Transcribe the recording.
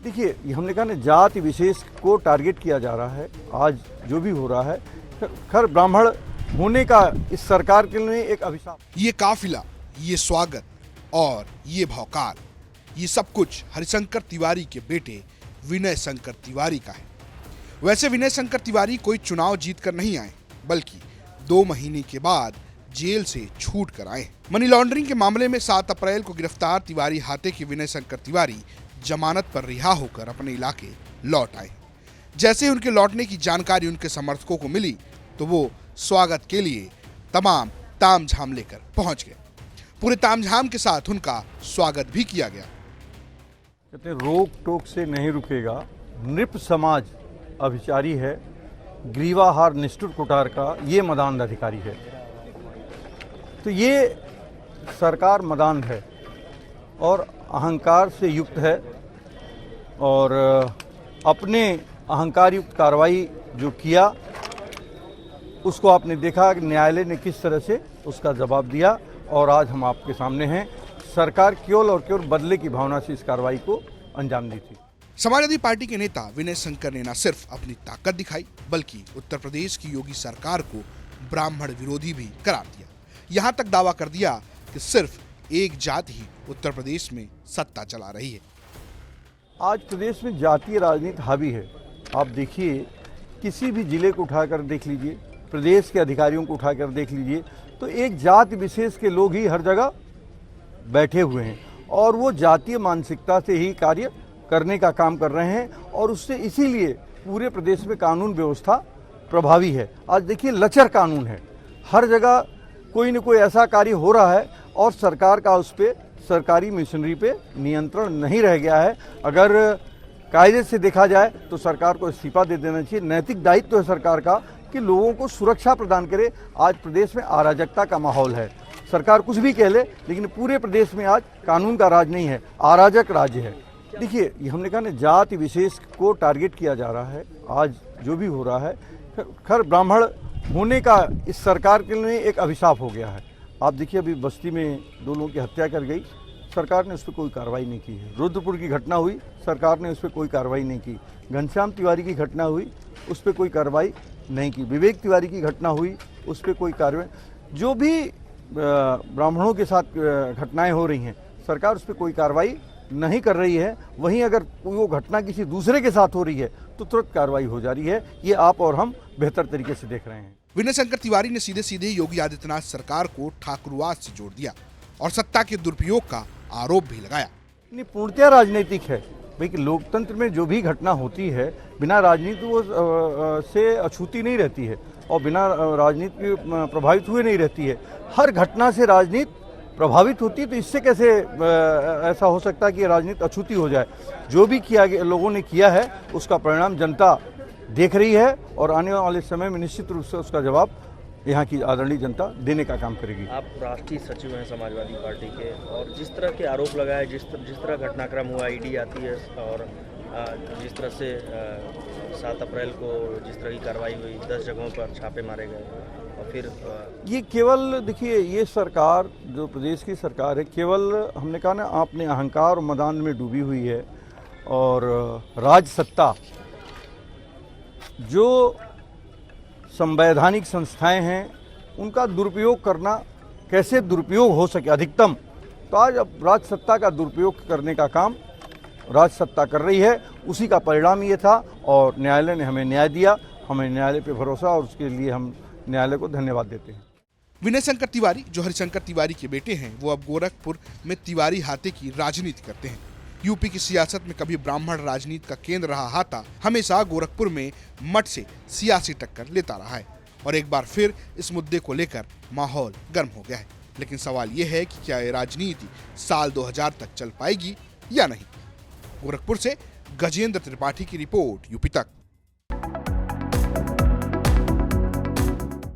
देखिए, हमने कहा ना, जाति विशेष को टारगेट किया जा रहा है। आज जो भी हो रहा है, खैर ब्राह्मण होने का इस सरकार के लिए एक अभिशाप। ये काफिला, ये स्वागत और ये भौकाल, ये सब कुछ हरिशंकर तिवारी के बेटे विनय शंकर तिवारी का है। वैसे विनय शंकर तिवारी कोई चुनाव जीत कर नहीं आए, बल्कि 2 महीने के बाद जेल से छूट कर आए। मनी लॉन्ड्रिंग के मामले में 7 अप्रैल को गिरफ्तार तिवारी हाथे के विनय शंकर तिवारी जमानत पर रिहा होकर अपने इलाके लौट आए। जैसे ही उनके लौटने की जानकारी उनके समर्थकों को मिली तो वो स्वागत के लिए तमाम तामझाम लेकर पहुंच गए। पूरे तामझाम के साथ उनका स्वागत भी किया गया। कहते रोक टोक से नहीं रुकेगा, नृप समाज अभिचारी है, ग्रीवाहार निष्ठुर कुठार का ये मदान अधिकारी है। तो ये सरकार मदान है और अहंकार से युक्त है, और अपने अहंकार युक्त कार्रवाई जो किया उसको आपने देखा कि न्यायालय ने किस तरह से उसका जवाब दिया, और आज हम आपके सामने हैं। सरकार केवल और केवल बदले की भावना से इस कार्रवाई को अंजाम दी थी। समाजवादी पार्टी के नेता विनय शंकर ने न सिर्फ अपनी ताकत दिखाई, बल्कि उत्तर प्रदेश की योगी सरकार को ब्राह्मण विरोधी भी करार दिया। यहाँ तक दावा कर दिया कि सिर्फ एक जाति ही उत्तर प्रदेश में सत्ता चला रही है। आज प्रदेश में जातीय राजनीति हावी है। आप देखिए, किसी भी जिले को उठाकर देख लीजिए, प्रदेश के अधिकारियों को उठाकर देख लीजिए, तो एक जाति विशेष के लोग ही हर जगह बैठे हुए हैं, और वो जातीय मानसिकता से ही कार्य करने का काम कर रहे हैं, और उससे इसीलिए पूरे प्रदेश में कानून व्यवस्था प्रभावी है। आज देखिए, लचर कानून है, हर जगह कोई न कोई ऐसा कार्य हो रहा है, और सरकार का उस पर, सरकारी मिशनरी पे नियंत्रण नहीं रह गया है। अगर कायदे से देखा जाए तो सरकार को इस्तीफा दे देना चाहिए। नैतिक दायित्व है सरकार का कि लोगों को सुरक्षा प्रदान करे। आज प्रदेश में अराजकता का माहौल है, सरकार कुछ भी कह ले, लेकिन पूरे प्रदेश में आज कानून का राज नहीं है, अराजक राज्य है। देखिए, हमने कहा ना, जाति विशेष को टारगेट किया जा रहा है। आज जो भी हो रहा है, खैर ब्राह्मण होने का इस सरकार के लिए एक अभिशाप हो गया है। आप देखिए, अभी बस्ती में 2 लोगों की हत्या कर गई, सरकार ने उस पर कोई कार्रवाई नहीं की है। रुद्रपुर की घटना हुई, सरकार ने उस पर कोई कार्रवाई नहीं की। घनश्याम तिवारी की घटना हुई, उस पर कोई कार्रवाई नहीं की। विवेक तिवारी की घटना हुई, उस पर कोई कार्रवाई। जो भी ब्राह्मणों के साथ घटनाएं हो रही हैं, सरकार उस पर कोई कार्रवाई नहीं कर रही है। वहीं अगर वो घटना किसी दूसरे के साथ हो रही है तो तुरंत कार्रवाई हो जा रही है। ये आप और हम बेहतर तरीके से देख रहे हैं। विनय शंकर तिवारी ने सीधे सीधे योगी आदित्यनाथ सरकार को ठाकुरवाद से जोड़ दिया और सत्ता के दुरुपयोग का आरोप भी लगाया। नहीं, पूर्णतः राजनीतिक है भाई। लोकतंत्र में जो भी घटना होती है, बिना राजनीति वो से अछूती नहीं रहती है, और बिना राजनीति प्रभावित हुए नहीं रहती है। हर घटना से राजनीति प्रभावित होती है, तो इससे कैसे ऐसा हो सकता है कि राजनीति अछूती हो जाए। जो भी किया गया, लोगों ने किया है, उसका परिणाम जनता देख रही है, और आने वाले समय में निश्चित रूप से उसका जवाब यहाँ की आदरणीय जनता देने का काम करेगी। आप राष्ट्रीय सचिव हैं समाजवादी पार्टी के, और जिस तरह के आरोप लगाए, जिस तरह घटनाक्रम हुआ, ईडी आती है, और जिस तरह से 7 अप्रैल को जिस तरह की कार्रवाई हुई, 10 जगहों पर छापे मारे गए, और फिर ये केवल देखिए, ये सरकार जो प्रदेश की सरकार है, केवल हमने कहा ना, अपने अहंकार और मदान में डूबी हुई है, और राज सत्ता जो संवैधानिक संस्थाएं हैं उनका दुरुपयोग करना, कैसे दुरुपयोग हो सके अधिकतम, तो आज अब राज सत्ता का दुरुपयोग करने का काम राज सत्ता कर रही है। उसी का परिणाम ये था, और न्यायालय ने हमें न्याय दिया। हमें न्यायालय पे भरोसा, और उसके लिए हम न्यायालय को धन्यवाद देते हैं। विनय शंकर तिवारी, जो हरिशंकर तिवारी के बेटे हैं, वो अब गोरखपुर में तिवारी हाथे की राजनीति करते हैं। यूपी की सियासत में कभी ब्राह्मण राजनीति का केंद्र रहा हाथा हमेशा गोरखपुर में मठ से सियासी टक्कर लेता रहा है, और एक बार फिर इस मुद्दे को लेकर माहौल गर्म हो गया है। लेकिन सवाल ये है कि क्या ये राजनीति साल 2000 तक चल पाएगी या नहीं। गोरखपुर से गजेंद्र त्रिपाठी की रिपोर्ट, यूपी तक।